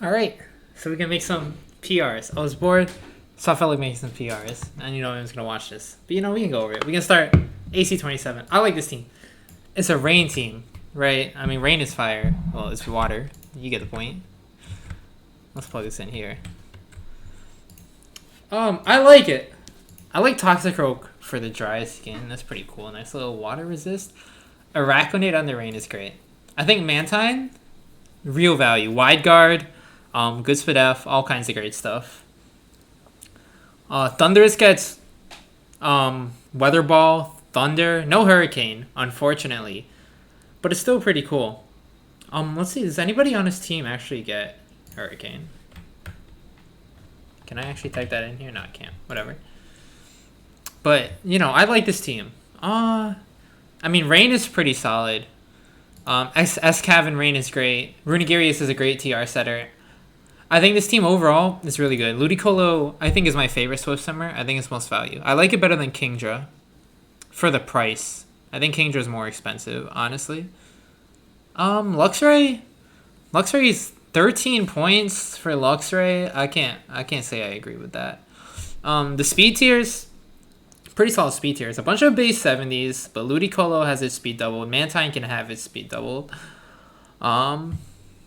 Alright, so we can make some PRs. I was bored, so I felt like making some PRs. And you know, I was going to watch this. But you know, we can go over it. We can start AC27. I like this team. It's a rain team, right? I mean, rain is fire. Well, it's water. You get the point. Let's plug this in here. I like it. I like Toxic Oak for the dry skin. That's pretty cool. Nice little water resist. Arachnid on the rain is great. I think Mantine, real value. Wide guard, good SPDF, all kinds of great stuff. Thunderous gets Weather Ball, Thunder, no Hurricane, unfortunately. But it's still pretty cool. Let's see, does anybody on his team actually get Hurricane? Can I actually type that in here? No, I can't. Whatever. But, you know, I like this team. I mean, Rain is pretty solid. S5 and Rain is great. Runigirius is a great TR setter. I think this team overall is really good. Ludicolo, I think, is my favorite Swift Simmer. I think it's most value. I like it better than Kingdra for the price. I think Kingdra is more expensive, honestly. Luxray is 13 points for Luxray. I can't say I agree with that. The speed tiers, pretty solid speed tiers. A bunch of base 70s, but Ludicolo has its speed doubled. Mantine can have its speed doubled.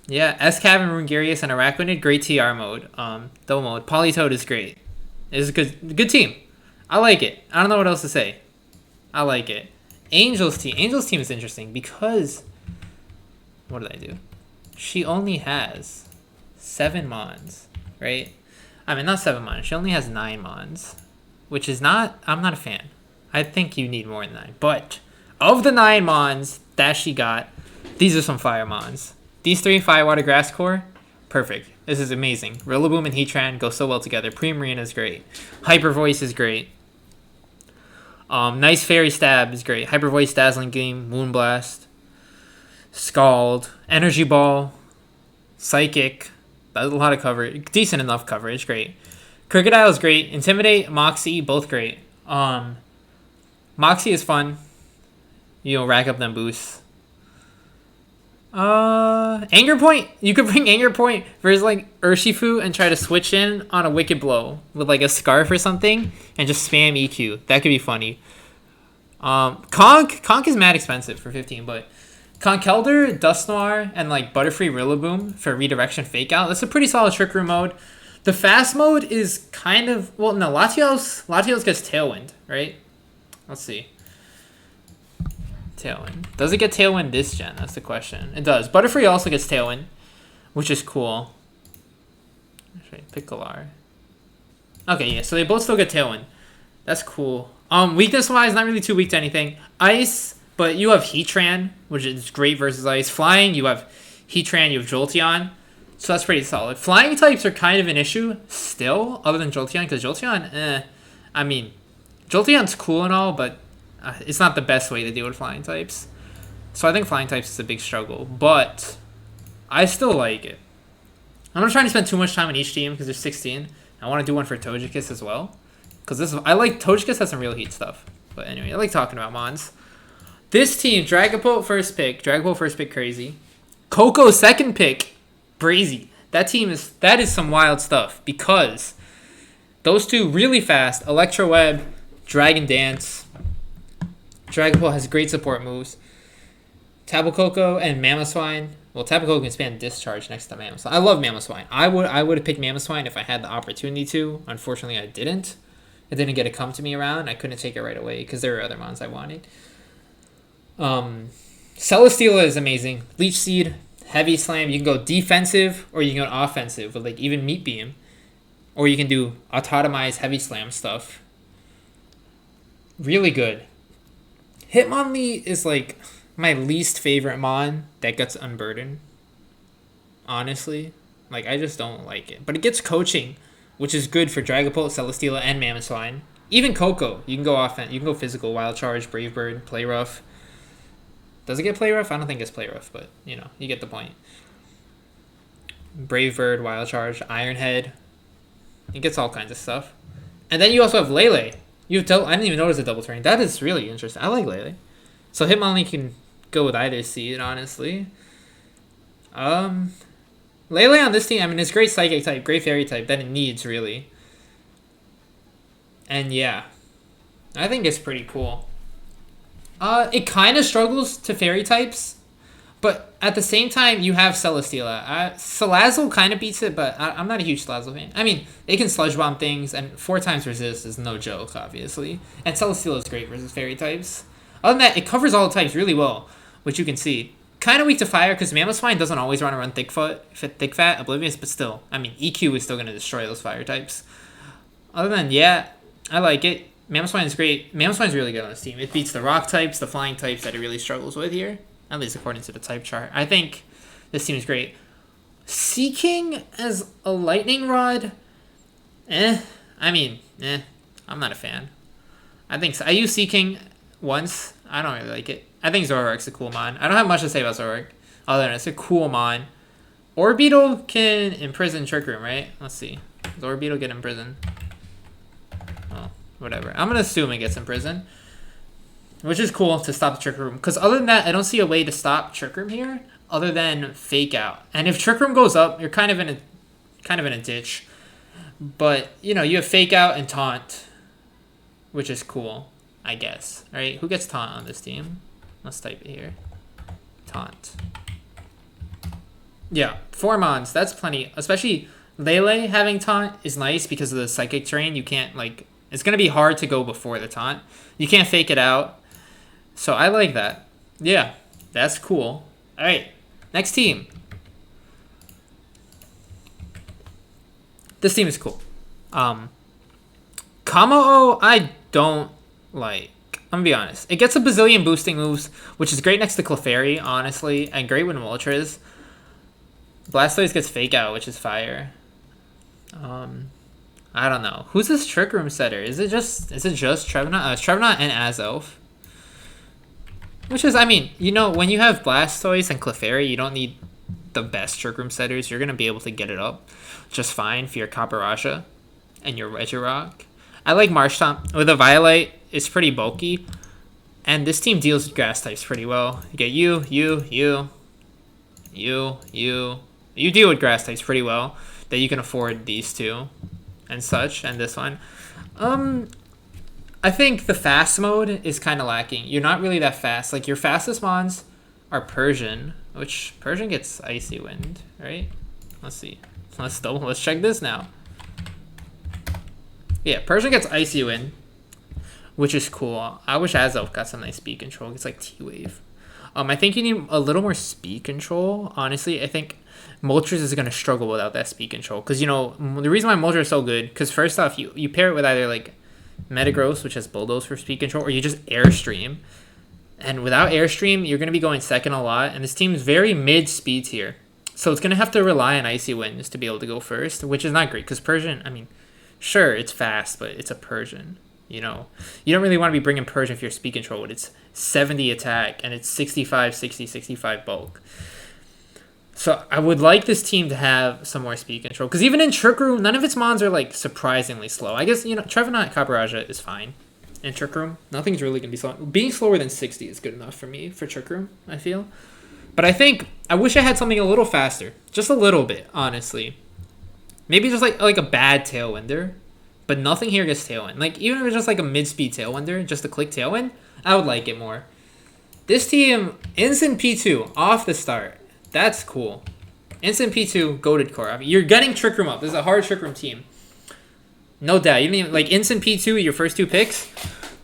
Yeah, S5 and Rungarius and Arachnid, great TR mode. Double mode. Politoed is great. It's a good team. I like it. I don't know what else to say. I like it. Angel's team is interesting because, what did I do? She only has 7 mons, right? I mean, not 7 mons. She only has 9 mons, which is not... I'm not a fan. I think you need more than 9. But of the 9 mons that she got, these are some fire mons. These 3, Firewater, Grass Core, perfect. This is amazing. Rillaboom and Heatran go so well together. Primarina is great. Hyper Voice is great. Nice Fairy Stab is great. Hyper Voice, Dazzling Gleam, Moonblast, Scald, Energy Ball, Psychic. That's a lot of coverage. Decent enough coverage. Great. Crocodile is great. Intimidate, Moxie, both great. Moxie is fun. You know, rack up them boosts. Anger Point. You could bring Anger Point versus like Urshifu and try to switch in on a Wicked Blow with like a Scarf or something and just spam EQ. That could be funny. Conk is mad expensive for 15, but Conkeldurr, Dusknoir, and like Butterfree Rillaboom for redirection fake out. That's a pretty solid Trick Room mode. The fast mode is kind of, well, no, Latios gets Tailwind, right? Let's see. Tailwind. Does it get Tailwind this gen? That's the question. It does. Butterfree also gets Tailwind, which is cool. Pick Galar. Okay, yeah, so they both still get Tailwind. That's cool. Weakness-wise, not really too weak to anything. Ice, but you have Heatran, which is great versus Ice. Flying, you have Heatran, you have Jolteon. So that's pretty solid. Flying types are kind of an issue still, other than Jolteon, because Jolteon, I mean, Jolteon's cool and all, but it's not the best way to deal with flying types. So I think flying types is a big struggle, but I still like it. I'm not trying to spend too much time on each team because there's 16. I want to do one for Togekiss as well, because I like Togekiss has some real heat stuff. But anyway, I like talking about mons. This team, Dragapult first pick. Dragapult first pick, crazy. Coco second pick, brazy. That is some wild stuff because those two really fast. Electro Web, Dragon Dance. Dragapult has great support moves. Tapu Koko and Mamoswine. Well, Tapu Koko can spam Discharge next to Mamoswine. I love Mamoswine. I would have picked Mamoswine if I had the opportunity to. Unfortunately, I didn't. It didn't get to come to me around. I couldn't take it right away because there were other mons I wanted. Celesteela is amazing. Leech Seed, Heavy Slam. You can go defensive or you can go offensive with like even Meat Beam. Or you can do Autotomized Heavy Slam stuff. Really good. Hitmonlee is like my least favorite mon that gets unburdened. Honestly. Like, I just don't like it. But it gets coaching, which is good for Dragapult, Celesteela, and Mamoswine. Even Coco. You can go offense. You can go physical, Wild Charge, Brave Bird, Play Rough. Does it get Play Rough? I don't think it's Play Rough, but, you know, you get the point. Brave Bird, Wild Charge, Iron Head. It gets all kinds of stuff. And then you also have Lele. I didn't even notice a double turn. That is really interesting. I like Lele. So Hitmonlee can go with either seed, honestly. Lele on this team, I mean, it's great psychic type, great fairy type that it needs, really. And yeah, I think it's pretty cool. It kind of struggles to fairy types, but at the same time, you have Celesteela. Salazzle kind of beats it, but I'm not a huge Salazzle fan. I mean, it can Sludge Bomb things, and 4 times resist is no joke, obviously. And Celesteela is great versus fairy types. Other than that, it covers all the types really well, which you can see. Kind of weak to fire, because Mammothswine doesn't always want to run Thick Fat, Oblivious, but still. I mean, EQ is still going to destroy those fire types. Other than, yeah, I like it. Mammothswine is great. Mammothswine is really good on this team. It beats the rock types, the flying types that it really struggles with here. At least according to the type chart. I think this team is great. Seeking as a lightning rod, I mean, I'm not a fan. I think so. I used Seeking once. I don't really like it. I think Zoroark's a cool mon. I don't have much to say about Zoroark, other than it's a cool mon. Orbeetle can imprison Trick Room, right? Let's see. Does Orbeetle get imprisoned? Oh, whatever. I'm gonna assume it gets imprisoned, which is cool to stop the Trick Room. Because other than that, I don't see a way to stop Trick Room here, other than Fake Out. And if Trick Room goes up, you're kind of in a ditch. But you know, you have Fake Out and Taunt, which is cool, I guess. All right, who gets Taunt on this team? Let's type it here. Taunt. Yeah, 4 mons. That's plenty. Especially Lele having Taunt is nice because of the Psychic terrain. You can't, like... It's going to be hard to go before the Taunt. You can't fake it out. So I like that. Yeah, that's cool. All right, next team. This team is cool. Kamo-O, I don't like. I'm gonna be honest. It gets a bazillion boosting moves, which is great next to Clefairy, honestly, and great with Moltres. Blastoise gets Fake Out, which is fire. I don't know. Who's this Trick Room setter? Is it just Trevenant? It's Trevenant and Azelf. Which is, I mean, you know, when you have Blastoise and Clefairy, you don't need the best Trick Room setters. You're gonna be able to get it up just fine for your Caparasha and your Regirock. I like Marshtomp. With a Violet, it's pretty bulky. And this team deals with grass types pretty well. You get you. You deal with grass types pretty well. That you can afford these two. And such. And this one. I think the fast mode is kind of lacking. You're not really that fast. Like, your fastest mons are Persian. Which, Persian gets Icy Wind, right? Let's see. Let's check this now. Yeah, Persian gets Icy Wind, which is cool. I wish Azelf got some nice speed control. It's like T-Wave. I think you need a little more speed control. Honestly, I think Moltres is going to struggle without that speed control. Because, you know, the reason why Moltres is so good, because first off, you pair it with either, like, Metagross, which has Bulldoze for speed control, or you just Airstream. And without Airstream, you're going to be going second a lot. And this team is very mid-speed tier. So it's going to have to rely on Icy Winds to be able to go first, which is not great. Because Persian, I mean, sure, it's fast, but it's a Persian. You know, you don't really want to be bringing Persian if you're speed control with its 70 attack and it's 65, 60, 65 bulk. So I would like this team to have some more speed control. Because even in Trick Room, none of its mons are, like, surprisingly slow. I guess, you know, Trevenant Caparaja is fine in Trick Room. Nothing's really going to be slow. Being slower than 60 is good enough for me for Trick Room, I feel. But I wish I had something a little faster. Just a little bit, honestly. Maybe just, like a bad Tailwinder. But nothing here gets Tailwind. Like, even if it's just, like, a mid-speed Tailwinder, just to click Tailwind, I would like it more. This team, Instant P2, off the start. That's cool. Instant P2, goated core. You're getting Trick Room up. This is a hard Trick Room team. No doubt. You mean, like, Instant P2, your first 2 picks?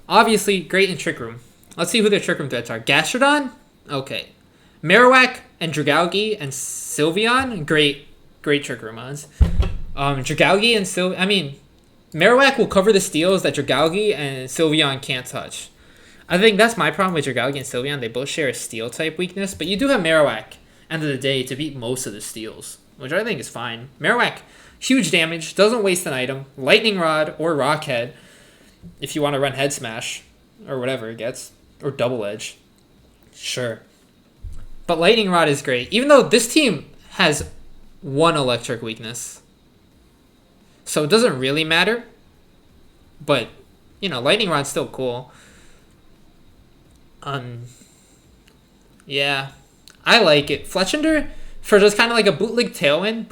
Obviously, great in Trick Room. Let's see who their Trick Room threats are. Gastrodon? Okay. Marowak and Dragalge and Sylveon? Great Trick Room mons. Dragalge and Sylveon... I mean... Marowak will cover the steals that Dragalge and Sylveon can't touch. I think that's my problem with Dragalge and Sylveon. They both share a steel type weakness, but you do have Marowak, end of the day, to beat most of the steals, which I think is fine. Marowak, huge damage, doesn't waste an item, Lightning Rod or Rock Head, if you want to run Head Smash, or whatever it gets, or Double Edge. Sure. But Lightning Rod is great, even though this team has 1 electric weakness. So it doesn't really matter. But, you know, Lightning Rod's still cool. Yeah. I like it. Fletchinder, for just kind of like a bootleg Tailwind,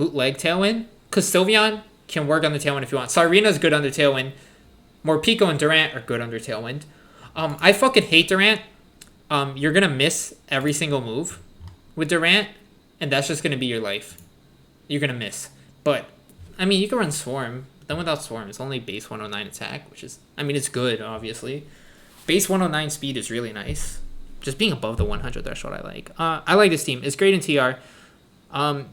because Sylveon can work on the Tailwind if you want. Sarina's good under Tailwind. Morpeko and Durant are good under Tailwind. I fucking hate Durant. You're going to miss every single move with Durant, and that's just going to be your life. You're going to miss. But, I mean, you can run Swarm. Then without Swarm, it's only base 109 attack, which is, I mean, it's good, obviously. Base 109 speed is really nice. Just being above the 100 threshold, I like. I like this team. It's great in TR.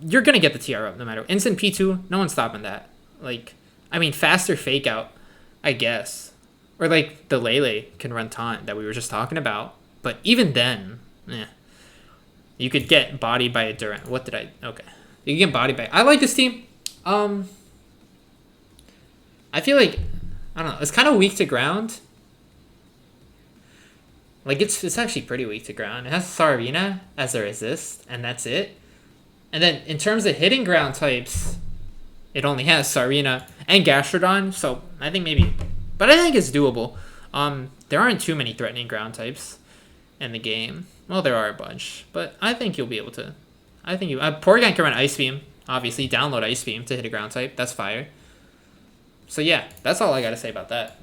You're going to get the TR up no matter. Instant P2, no one's stopping that. Like, I mean, faster fake out, I guess. Or like the Lele can run taunt that we were just talking about. But even then, you could get bodied by a Durant. What did I... Okay. You can get bodied by... I like this team. I feel like... I don't know. It's kind of weak to ground. Like, it's actually pretty weak to ground. It has Sarina as a resist, and that's it. And then, in terms of hitting ground types, it only has Sarina and Gastrodon, so I think maybe... But I think it's doable. There aren't too many threatening ground types in the game. Well, there are a bunch, but I think you'll be able to. I think you. Porygon can run Ice Beam. Obviously, download Ice Beam to hit a ground type. That's fire. So yeah, that's all I gotta say about that.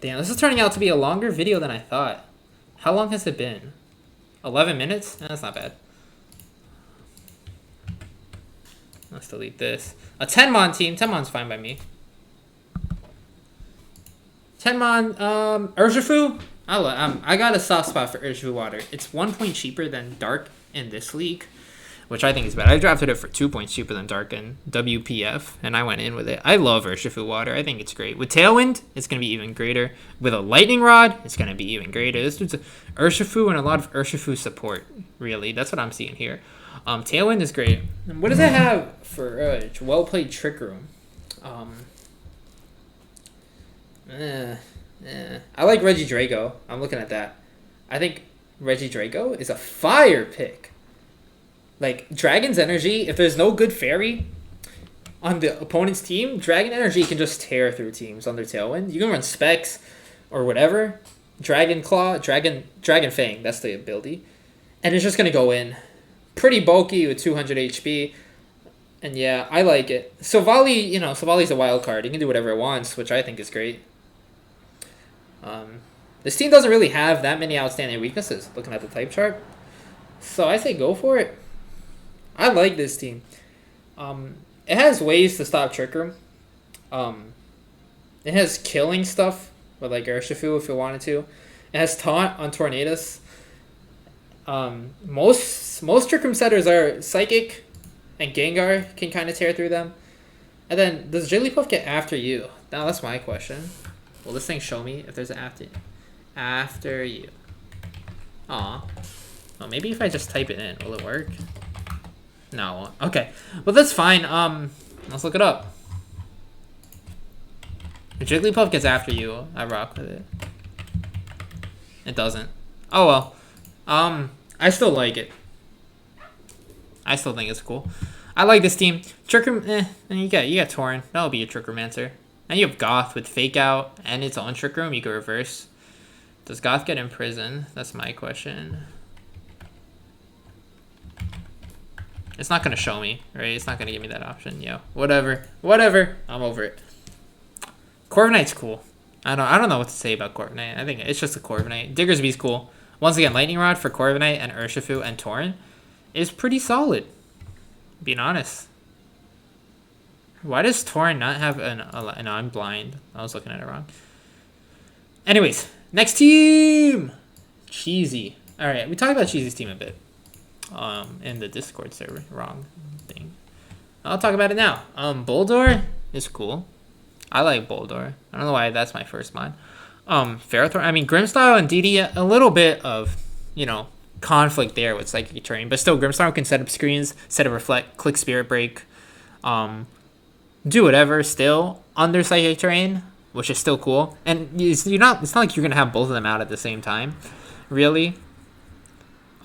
Damn, this is turning out to be a longer video than I thought. How long has it been? 11 minutes? That's not bad. Let's delete this. A 10-mon team. 10-mon's fine by me. 10-mon, Urshifu. I got a soft spot for Urshifu Water. It's 1 point cheaper than Dark in this league, which I think is bad. I drafted it for 2 points cheaper than Dark in WPF, and I went in with it. I love Urshifu Water. I think it's great. With Tailwind, it's going to be even greater. With a Lightning Rod, it's going to be even greater. This dude's Urshifu and a lot of Urshifu support, really. That's what I'm seeing here. Tailwind is great. And what does it have for well-played Trick Room? I like Regidrago. I'm looking at that. I think Regidrago is a fire pick. Like, Dragon's Energy, if there's no good fairy on the opponent's team, Dragon Energy can just tear through teams under Tailwind. You can run Specs or whatever. Dragon Claw, Dragon Fang, that's the ability. And it's just going to go in. Pretty bulky with 200 HP. And yeah, I like it. Savali, Savali's a wild card. He can do whatever it wants, which I think is great. This team doesn't really have that many outstanding weaknesses, looking at the type chart. So I say go for it. I like this team. It has ways to stop Trick Room. It has killing stuff with like Urshifu if you wanted to. It has Taunt on Tornadus. Most Trick Room setters are Psychic, and Gengar can kind of tear through them. And then, does Jigglypuff get after you? Now that's my question. Will this thing show me if there's an after you? Aw. Well, maybe if I just type it in, will it work? No. Okay. Well, that's fine. Let's look it up. If Jigglypuff gets after you, I rock with it. It doesn't. Oh well. I still like it. I still think it's cool. I like this team. Trick Room, and you got Tauren. That'll be a Trick Romancer. And you have Goth with Fake Out and its own Trick Room. You can reverse. Does Goth get imprisoned? That's my question. It's not going to show me, right? It's not going to give me that option. Yo, whatever. Whatever. I'm over it. Corviknight's cool. I don't know what to say about Corviknight. I think it's just a Corviknight. Diggersby's cool. Once again, Lightning Rod for Corviknight and Urshifu and Tauren is pretty solid. Being honest. Why does Tauren not have an I'm blind? I was looking at it wrong. Anyways, next team! Cheesy. Alright, we talked about Cheesy's team a bit. In the Discord server. Wrong thing. I'll talk about it now. Boldor is cool. I like Boldor. I don't know why that's my first mind. Ferrothorn, I mean, Grimmstyle and DD, a little bit of, conflict there with Psychic Terrain, but still, Grimmstyle can set up screens, set a Reflect, click Spirit Break, do whatever still under Psychic Terrain, which is still cool. And it's not like you're going to have both of them out at the same time, really.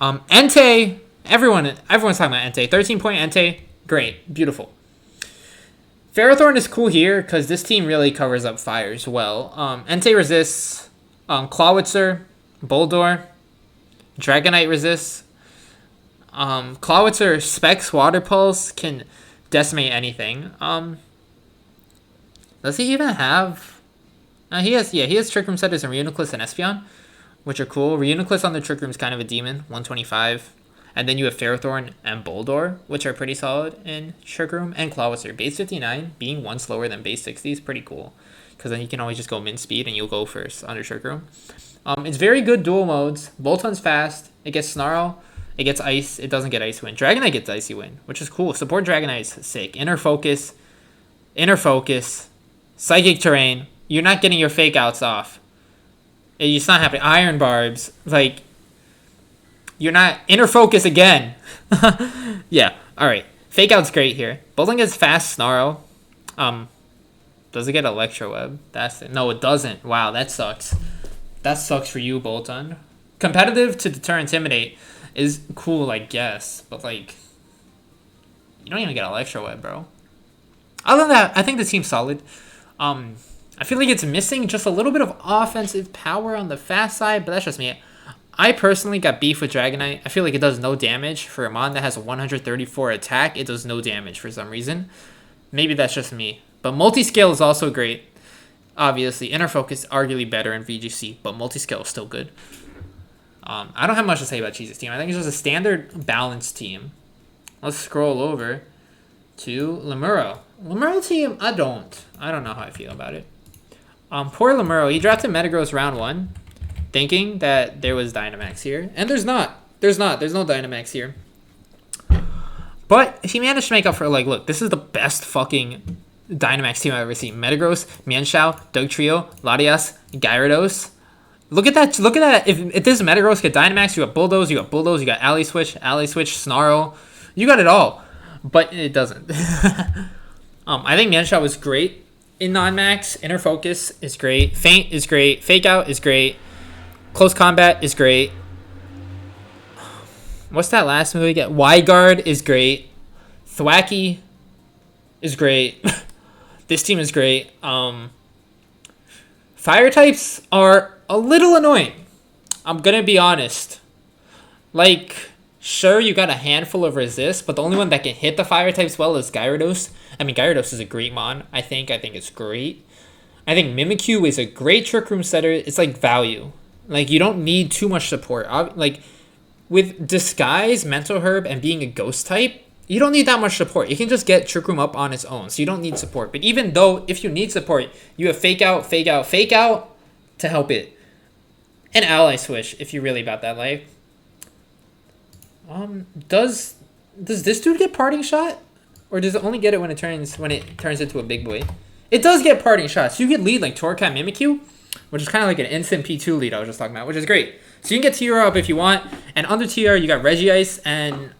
Entei, everyone's talking about Entei. 13-point Entei, great, beautiful. Ferrothorn is cool here because this team really covers up fires well. Entei resists Clawitzer, Boldor, Dragonite resists. Clawitzer Specs Water Pulse can decimate anything. Does he even have... he has Trick Room Setters and Reuniclus and Espeon, which are cool. Reuniclus on the Trick Room is kind of a demon, 125. And then you have Ferrothorn and Boldor, which are pretty solid in Trick Room. And Clawitzer. Base 59 being one slower than base 60 is pretty cool, because then you can always just go min speed and you'll go first under Trick Room. It's very good dual modes. Bolton's fast. It gets Snarl. It gets Ice. It doesn't get Icy Wind. Dragonite gets Icy Wind, which is cool. Support Dragonite is sick. Inner Focus. Psychic Terrain. You're not getting your fake outs off. It's not happening. Iron Barbs. Like, you're not... Inner Focus again. Yeah. Alright. Fake out's great here. Bolton gets fast Snarl. Does it get Electro Web? That's it. No, it doesn't. Wow, that sucks. That sucks for you, Bolton. Competitive to deter Intimidate is cool, I guess. But, like, you don't even get Electro Web, bro. Other than that, I think the team's solid. I feel like it's missing just a little bit of offensive power on the fast side, but that's just me. I personally got beef with Dragonite. I feel like it does no damage. For a mon that has a 134 attack, it does no damage for some reason. Maybe that's just me. But Multiscale is also great. Obviously, Inner Focus arguably better in VGC, but Multiscale is still good. I don't have much to say about Cheese's team. I think it's just a standard balanced team. Let's scroll over to Lemuro. Lemuro team, I don't know how I feel about it. Poor Lemuro, he drafted Metagross round 1, thinking that there was Dynamax here, and there's not. There's no Dynamax here. But he managed to make up for, like, look, this is the best fucking Dynamax team I've ever seen. Metagross, Mienshao, Dugtrio, Latias, Gyarados. Look at that. Look at that. If this Metagross get Dynamax, you got Bulldoze, you got Ally Switch, Snarl. You got it all. But it doesn't. I think Mienshao was great in non-max. Inner Focus is great. Feint is great. Fake Out is great. Close Combat is great. What's that last move we get? Wyguard is great. Thwacky is great. This team is great. Fire types are a little annoying. I'm gonna be honest. Like, sure, you got a handful of resist, but the only one that can hit the fire types well is Gyarados. I mean, Gyarados is a great mon. I think it's great. I think Mimikyu is a great Trick Room setter. It's like value. Like, you don't need too much support. Like, with Disguise, Mental Herb, and being a ghost type, you don't need that much support. You can just get Trick Room up on its own, so you don't need support. But even though, if you need support, you have Fake Out, Fake Out, Fake Out to help it. And Ally Switch, if you're really about that life. Does this dude get Parting Shot? Or does it only get it when it turns into a big boy? It does get Parting Shots. You could lead like Torcat Mimikyu, which is kind of like an instant P2 lead I was just talking about, which is great. So you can get TR up if you want. And under TR, you got Regice and...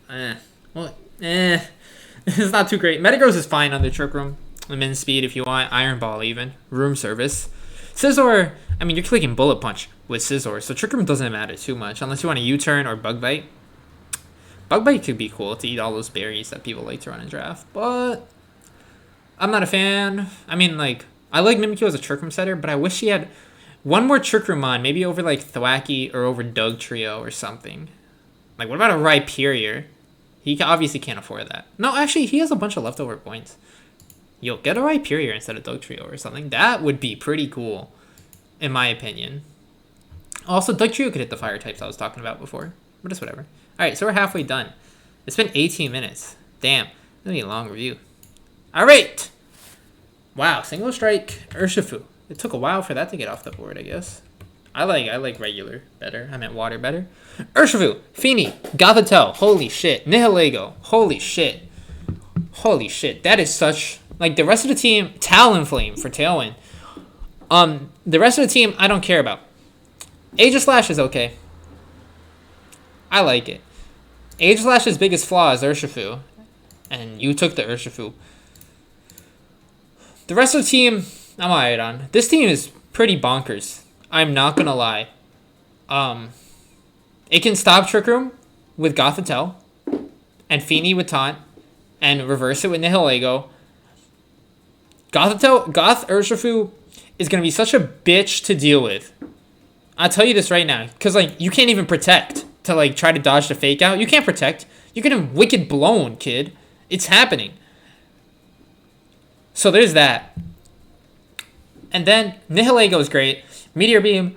It's not too great. Metagross is fine under Trick Room. Min speed if you want. Iron Ball even. Room Service. Scizor, I mean, you're clicking Bullet Punch with Scizor, so Trick Room doesn't matter too much. Unless you want a U-turn or Bug Bite. Bug Bite could be cool to eat all those berries that people like to run in draft. But I'm not a fan. I mean, like, I like Mimikyu as a Trick Room setter, but I wish he had one more Trick Room on. Maybe over, like, Thwacky or over Dugtrio or something. Like, what about a Rhyperior? He obviously can't afford that. No, actually, he has a bunch of leftover points. Yo, get a Rhyperior instead of Dugtrio or something. That would be pretty cool, in my opinion. Also, Dugtrio could hit the fire types I was talking about before. But it's whatever. Alright, so we're halfway done. It's been 18 minutes. Damn. That'll be a long review. Alright! Wow, Single Strike Urshifu. It took a while for that to get off the board, I guess. I like regular better. I meant water better. Urshifu, Feeny, Gothitelle, holy shit. Nihilego, holy shit. Holy shit. That is such... Like, the rest of the team... Talonflame for Tailwind. The rest of the team, I don't care about. Aegislash is okay. I like it. Aegislash's biggest flaw is Urshifu. And you took the Urshifu. The rest of the team, I'm alright on. This team is pretty bonkers. I'm not gonna lie. It can stop Trick Room with Gothitelle. And Feeny with Taunt. And reverse it with Nihilego. Goth Urshifu is gonna be such a bitch to deal with. I'll tell you this right now. Because, like, you can't even protect to, like, try to dodge the Fake Out. You can't protect. You're getting wicked blown, kid. It's happening. So there's that. And then Nihilego is great. Meteor Beam.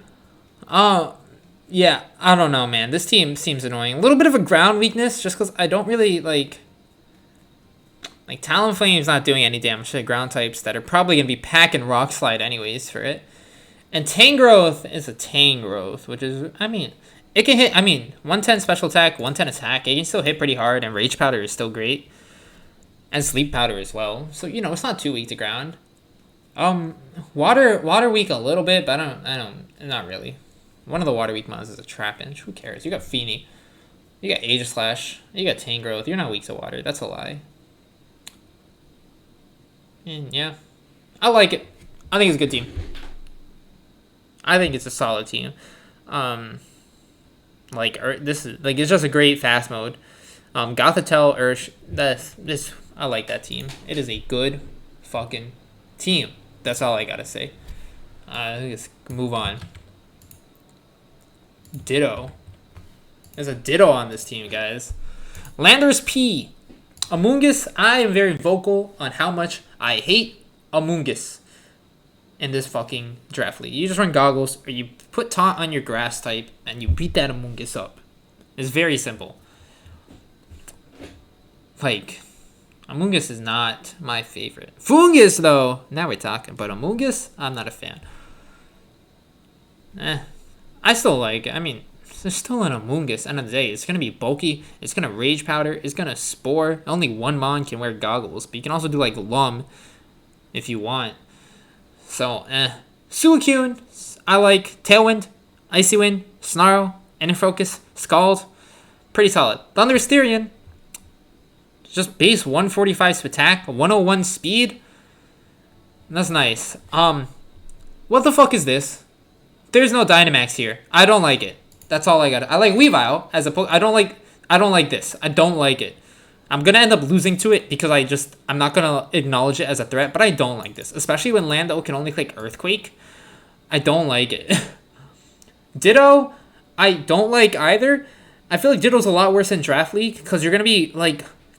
Yeah, I don't know, man. This team seems annoying. A little bit of a ground weakness, just because I don't really, like Talonflame's not doing any damage to the ground types that are probably going to be packing Rock Slide anyways for it. And Tangrowth is a Tangrowth, which is, I mean, it can hit, 110 special attack, 110 attack. It can still hit pretty hard, and Rage Powder is still great. And Sleep Powder as well. So, it's not too weak to ground. Water weak a little bit, but not really. One of the water weak mons is a Trapinch. Who cares? You got Feeny. You got Aegislash. You got Tangrowth. You're not weak to water. That's a lie. And yeah, I like it. I think it's a good team. I think it's a solid team. This is it's just a great fast mode. Gothitelle, Ursh. I like that team. It is a good fucking team. That's all I gotta say. Let's move on. Ditto. There's a Ditto on this team, guys. Landers P. Amoonguss, I am very vocal on how much I hate Amoonguss in this fucking draft league. You just run Goggles, or you put Taunt on your Grass type, and you beat that Amoonguss up. It's very simple. Amoonguss is not my favorite. Foongus, though, now we're talking. But Amoonguss, I'm not a fan. I still like it. There's still an Amoonguss. End of the day, it's going to be bulky. It's going to Rage Powder. It's going to Spore. Only one Mon can wear Goggles. But you can also do, Lum if you want. So, Suicune, I like. Tailwind, Icy Wind, Snarl, Focus, Scald. Pretty solid. Thunderous Therian. Just base 145 attack, 101 speed. That's nice. What the fuck is this? There's no Dynamax here. I don't like it. That's all I got. I like Weavile as a I don't like this. I don't like it. I'm gonna end up losing to it because I'm not gonna acknowledge it as a threat, but I don't like this. Especially when Lando can only click Earthquake. I don't like it. Ditto, I don't like either. I feel like Ditto's a lot worse in Draft League because you're gonna be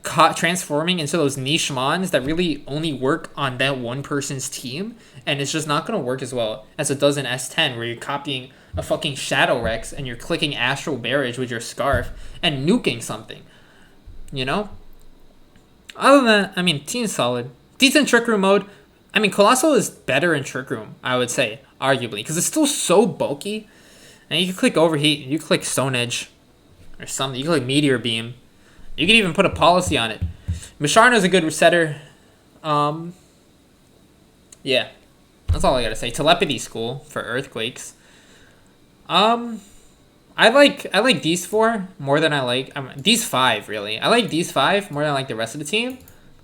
caught transforming into those niche mons that really only work on that one person's team, and it's just not going to work as well as it does in S10, where you're copying a fucking Shadow Rex and you're clicking Astral Barrage with your Scarf and nuking something. Other than that, team's solid. Decent Trick Room mode. Colossal is better in Trick Room, I would say, arguably, because it's still so bulky. And you can click Overheat, you can click Stone Edge or something, you can click Meteor Beam. You can even put a policy on it. Misharna is a good resetter. Yeah. That's all I gotta say. Telepathy's cool for Earthquakes. I like these four more than I like... these five, really. I like these five more than I like the rest of the team.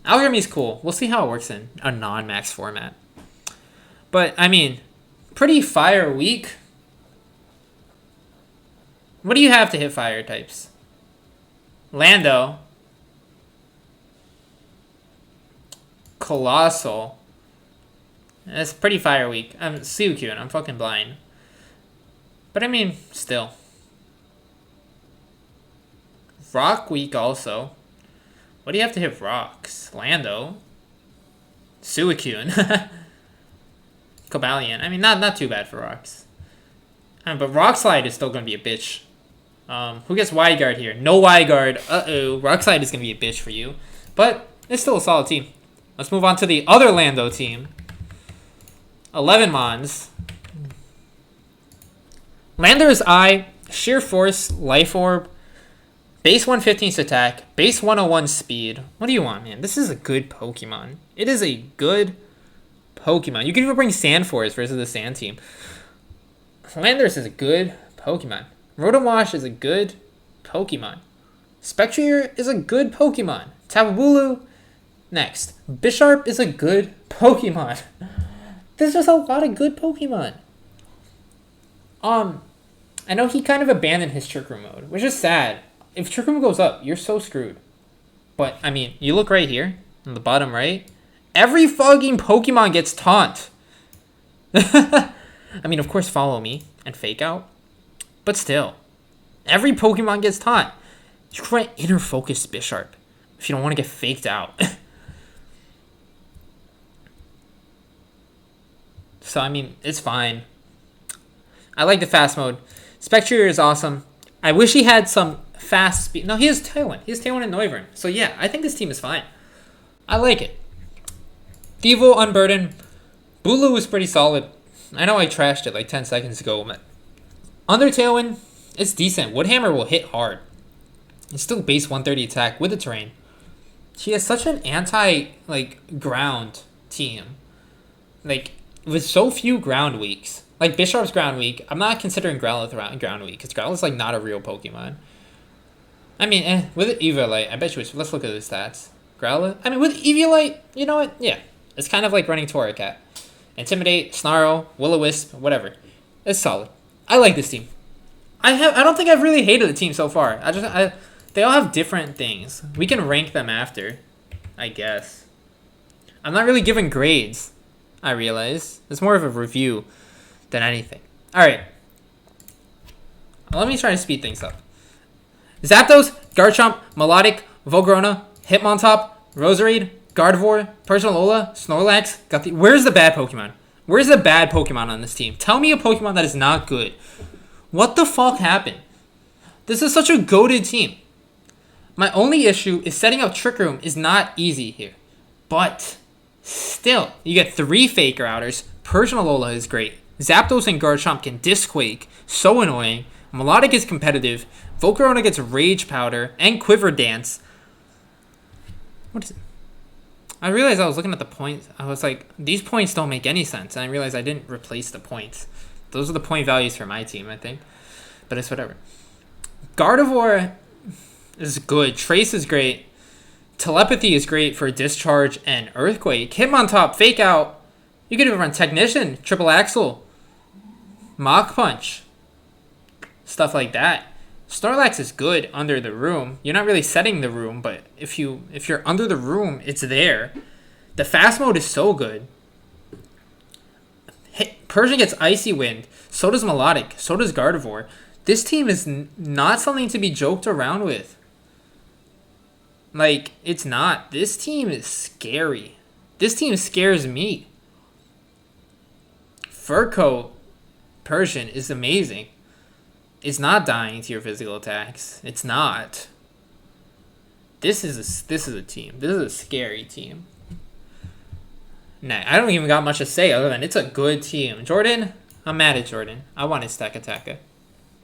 Alchemy's cool. We'll see how it works in a non-max format. But, pretty fire weak. What do you have to hit fire types? Lando, Colossal. That's pretty fire weak. I'm Suicune. I'm fucking blind. But still. Rock weak also. What do you have to hit rocks? Lando, Suicune, Cobalion. Not too bad for rocks. But Rock Slide is still gonna be a bitch. Who gets Wide Guard here? No Wide Guard. Uh-oh. Rock Slide is going to be a bitch for you. But it's still a solid team. Let's move on to the other Lando team. 11 Mons. Landor's Eye, Sheer Force, Life Orb, base 115 attack, base 101 speed. What do you want, man? This is a good Pokemon. It is a good Pokemon. You can even bring Sand Force versus the Sand team. Landorus is a good Pokemon. Rotom-Wash is a good Pokemon. Spectrier is a good Pokemon. Tapu Bulu, next. Bisharp is a good Pokemon. There's just a lot of good Pokemon. I know he kind of abandoned his Trick Room mode, which is sad. If Trick Room goes up, you're so screwed. But, you look right here, on the bottom right. Every fucking Pokemon gets Taunt. Of course, Follow Me and Fake Out. But still, every Pokemon gets Taunt. You can run Inner Focus Bisharp if you don't want to get faked out. So, I mean, it's fine. I like the fast mode. Spectrier is awesome. I wish he had some fast speed. No, he has Tailwind. He has Tailwind and Noivern. So, yeah, I think this team is fine. I like it. Devo, Unburden. Bulu was pretty solid. I know I trashed it like 10 seconds ago. But under Tailwind, it's decent. Woodhammer will hit hard. It's still base 130 attack with the terrain. She has such an ground team. Like, with so few ground weeks. Like, Bisharp's ground weak. I'm not considering Growlithe ground weak, because Growlithe's, like, not a real Pokemon. I mean, with Eviolite, I bet you... Let's look at the stats. Growlithe? I mean, with Eviolite, you know what? Yeah. It's kind of like running Torracat. Intimidate, Snarl, Will-O-Wisp, whatever. It's solid. I like this team. I don't think I've really hated the team so far. They all have different things. We can rank them after, I guess. I'm not really giving grades, I realize. It's more of a review than anything. Alright. Let me try to speed things up. Zapdos, Garchomp, Melodic, Volcarona, Hitmontop, Roserade, Gardevoir, Persian-Alola, Snorlax. Where's the bad Pokemon? Where's the bad Pokemon on this team? Tell me a Pokemon that is not good. What the fuck happened? This is such a goated team. My only issue is setting up Trick Room is not easy here. But still, you get 3 Faker Outers. Persian-Alola is great. Zapdos and Garchomp can Disquake. So annoying. Melodic is competitive. Volcarona gets Rage Powder and Quiver Dance. What is it? I realized I was looking at the points. I was like, these points don't make any sense. And I realized I didn't replace the points. Those are the point values for my team, I think. But it's whatever. Gardevoir is good. Trace is great. Telepathy is great for Discharge and Earthquake. Hitmontop, Fake Out. You could even run Technician, Triple Axle, Mach Punch. Stuff like that. Snorlax is good under the room. You're not really setting the room, but if you're under the room, it's there. The fast mode is so good. Persian gets Icy Wind. So does Melodic. So does Gardevoir. This team is not something to be joked around with. Like, it's not. This team is scary. This team scares me. Fur Coat Persian is amazing. It's not dying to your physical attacks. It's not. This is a team. This is a scary team. Nah, I don't even got much to say other than it's a good team. Jordan, I'm mad at Jordan. I wanted Stack Attacka,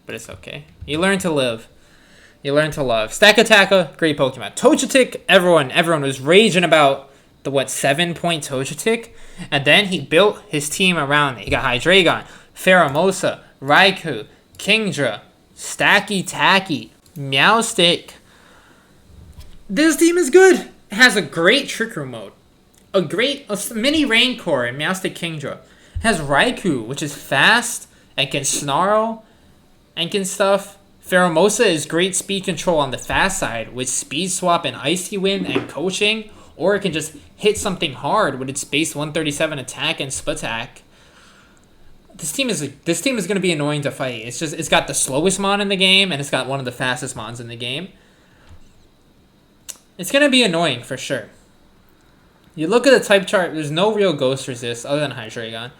but it's okay. You learn to live. You learn to love. Stack Attacka, great Pokemon. Togetic, everyone was raging about the 7-point Togetic, and then he built his team around it. He got Hydreigon, Pheromosa, Raikou, Kingdra, Stacky Tacky, Meowstic. This team is good. It has a great Trick Room mode. A mini Raincore in Meowstic Kingdra. It has Raikou, which is fast and can snarl and can stuff. Pheromosa is great speed control on the fast side with Speed Swap and Icy Wind and Coaching, or it can just hit something hard with its base 137 attack and Spatak. This team is going to be annoying to fight. It's got the slowest mon in the game and it's got one of the fastest mons in the game. It's going to be annoying for sure. You look at the type chart, there's no real Ghost Resist other than Hydreigon.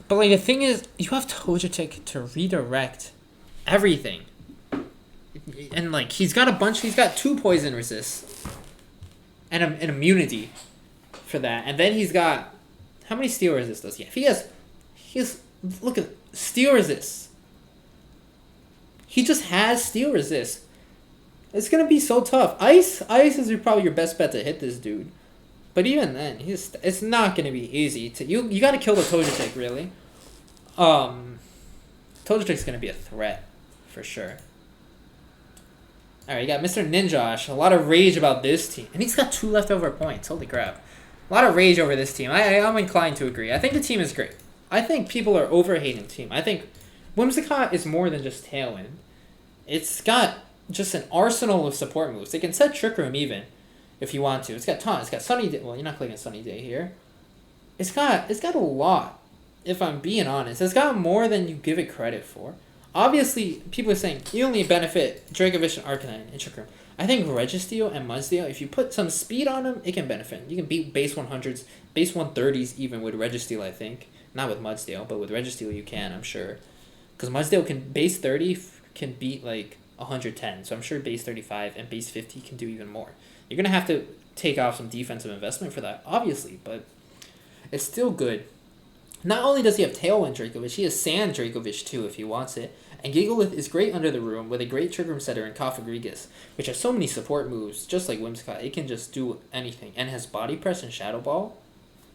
But like the thing is, you have Togetic to redirect everything. And like he's got 2 Poison Resists and an immunity for that. And then he's got, how many Steel Resist does he have? He has look at Steel Resist. He just has Steel Resist. It's gonna be so tough. Ice is probably your best bet to hit this dude. But even then, it's not gonna be easy to you gotta kill the Togetic, really. Togetic's gonna be a threat for sure. Alright, you got Mr. Ninjosh. A lot of rage about this team. And he's got 2 leftover points. Holy crap. A lot of rage over this team. I'm inclined to agree. I think the team is great. I think people are overhating the team. I think Whimsicott is more than just Tailwind. It's got just an arsenal of support moves. It can set Trick Room even, if you want to. It's got Taunt. It's got Sunny Day. Well, you're not clicking Sunny Day here. It's got a lot, if I'm being honest. It's got more than you give it credit for. Obviously, people are saying you only benefit Dracovish and Arcanine in Trick Room. I think Registeel and Mudsdale, if you put some speed on them, it can benefit. You can beat base 100s, base 130s even with Registeel, I think. Not with Mudsdale, but with Registeel you can, I'm sure. Because Mudsdale can, base 30 can beat like 110, so I'm sure base 35 and base 50 can do even more. You're going to have to take off some defensive investment for that, obviously, but it's still good. Not only does he have Tailwind Dracovish, he has Sand Dracovish too if he wants it. And Gigalith is great under the room with a great Trick Room setter in Cofagrigus, which has so many support moves, just like Whimsicott. It can just do anything. And has Body Press and Shadow Ball.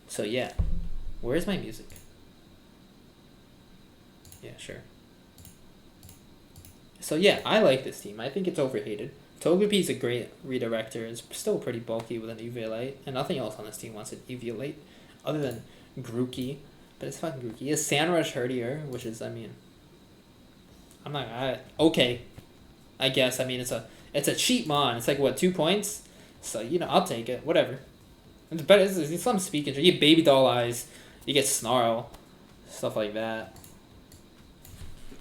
So yeah. Where's my music? Yeah, sure. So yeah, I like this team. I think it's overhated. Togepi is a great redirector. It's still pretty bulky with an Eviolite. And nothing else on this team wants an Eviolite other than Grookey. But it's fucking Grookey. He has Sandrush Herdier, which is, I mean... okay, I guess. I mean, it's a cheap mon. It's like, what, 2 points? So, you know, I'll take it. Whatever. It's better. It's some speaking. You get Baby Doll Eyes. You get Snarl. Stuff like that.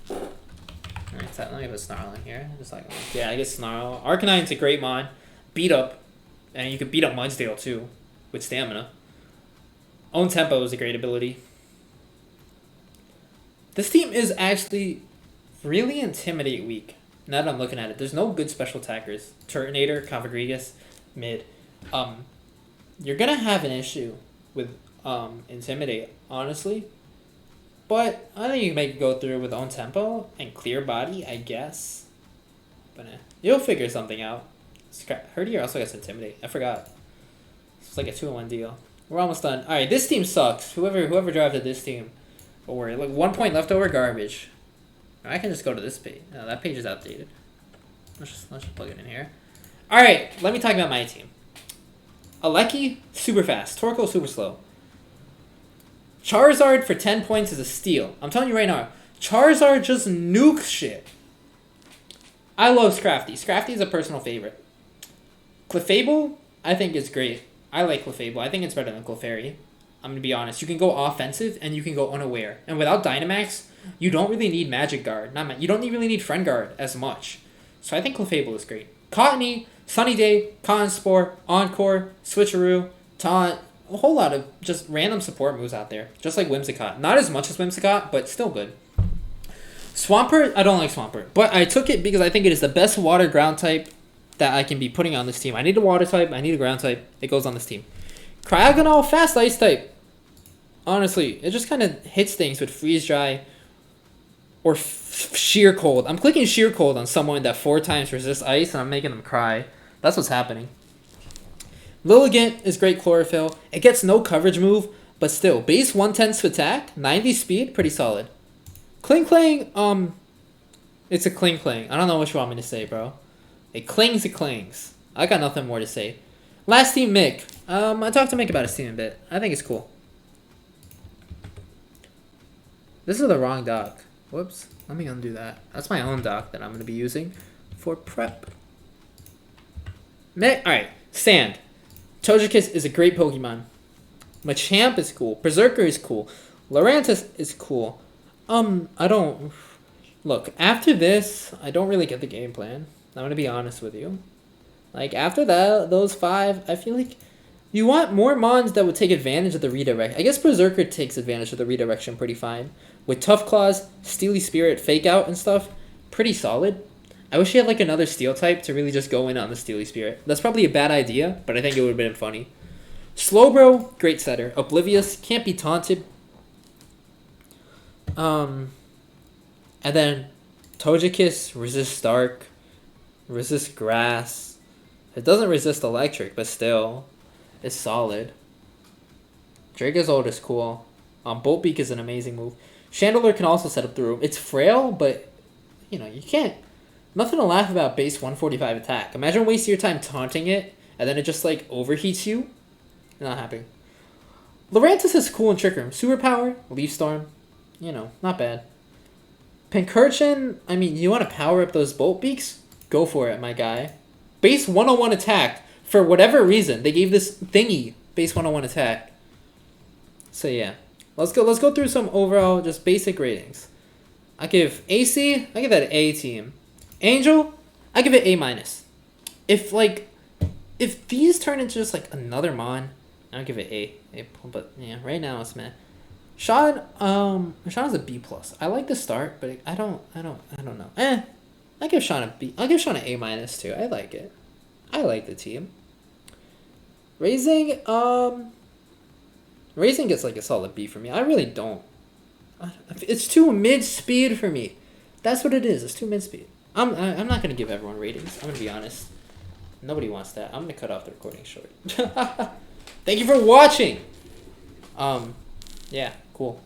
Alright, so let me put Snarl in here. Just like, yeah, I get Snarl. Arcanine's a great mon. Beat up. And you could beat up Mudsdale, too. With Stamina. Own Tempo is a great ability. This team is actually... really Intimidate weak. Now that I'm looking at it, there's no good special attackers. Turtonator, Cofagrigus, mid. You're gonna have an issue with Intimidate, honestly. But I think you can make it go through with Own Tempo and Clear Body, I guess. But you'll figure something out. Herdier also gets Intimidate. I forgot. It's like a 2-in-1 deal. We're almost done. Alright, this team sucks. Whoever drafted this team. Don't worry. Like 1 point left over, garbage. I can just go to this page. No, that page is outdated. Let's just plug it in here. Alright, let me talk about my team. Aleki, super fast. Torkoal, super slow. Charizard for 10 points is a steal. I'm telling you right now, Charizard just nukes shit. I love Scrafty. Scrafty is a personal favorite. Clefable, I think is great. I like Clefable. I think it's better than Clefairy. I'm going to be honest. You can go offensive and you can go unaware. And without Dynamax, you don't really need Magic Guard. You don't really need Friend Guard as much. So I think Clefable is great. Cottony, Sunny Day, Cotton Spore, Encore, Switcheroo, Taunt. A whole lot of just random support moves out there. Just like Whimsicott. Not as much as Whimsicott, but still good. Swampert, I don't like Swampert. But I took it because I think it is the best water ground type that I can be putting on this team. I need a water type. I need a ground type. It goes on this team. Cryogonal, fast ice type. Honestly, it just kind of hits things with Freeze Dry or Sheer Cold. I'm clicking Sheer Cold on someone that 4 times resists ice, and I'm making them cry. That's what's happening. Lilligant is great Chlorophyll. It gets no coverage move, but still. Base 110 to attack, 90 speed, pretty solid. Kling Klang, it's a Kling Klang. I don't know what you want me to say, bro. It clings, it clings. I got nothing more to say. Last team, Mick. I talked to Mick about his team a bit. I think it's cool. This is the wrong doc. Whoops. Let me undo that. That's my own doc that I'm going to be using for prep. Alright. Sand. Togekiss is a great Pokemon. Machamp is cool. Berserker is cool. Lurantis is cool. I don't... Look, after this, I don't really get the game plan. I'm going to be honest with you. Like, after that, those 5, I feel like... You want more mons that would take advantage of the redirect. I guess Berserker takes advantage of the redirection pretty fine. With Tough Claws, Steely Spirit, Fake Out, and stuff, pretty solid. I wish he had like another Steel type to really just go in on the Steely Spirit. That's probably a bad idea, but I think it would have been funny. Slowbro, great setter. Oblivious, can't be taunted. And then Togekiss, resist Dark, resist Grass. It doesn't resist Electric, but still... It's solid. Dracozold is cool. Bolt Beak is an amazing move. Chandelure can also set up the room. It's frail, but, you know, you can't... Nothing to laugh about base 145 attack. Imagine wasting your time taunting it, and then it just, like, overheats you. Not happy. Lurantis is cool in Trick Room. Superpower, Leaf Storm. You know, not bad. Pincurchin, I mean, you want to power up those Bolt Beaks? Go for it, my guy. Base 101 attack. For whatever reason, they gave this thingy base 101 attack. So yeah, let's go through some overall just basic ratings. I give AC, I give that an A team. Angel, I give it A-. if like, if these turn into just like another mon, I'll give it A. But yeah, right now it's meh. Sean is a B plus. I like the start, but I don't know. I give Sean a B. I'll give Sean an A minus too. I like it. I like the team. Raising gets like a solid B for me. I really don't. It's too mid speed for me. That's what it is. It's too mid speed. I'm not gonna give everyone ratings. I'm gonna be honest. Nobody wants that. I'm gonna cut off the recording short. Thank you for watching. Yeah, cool.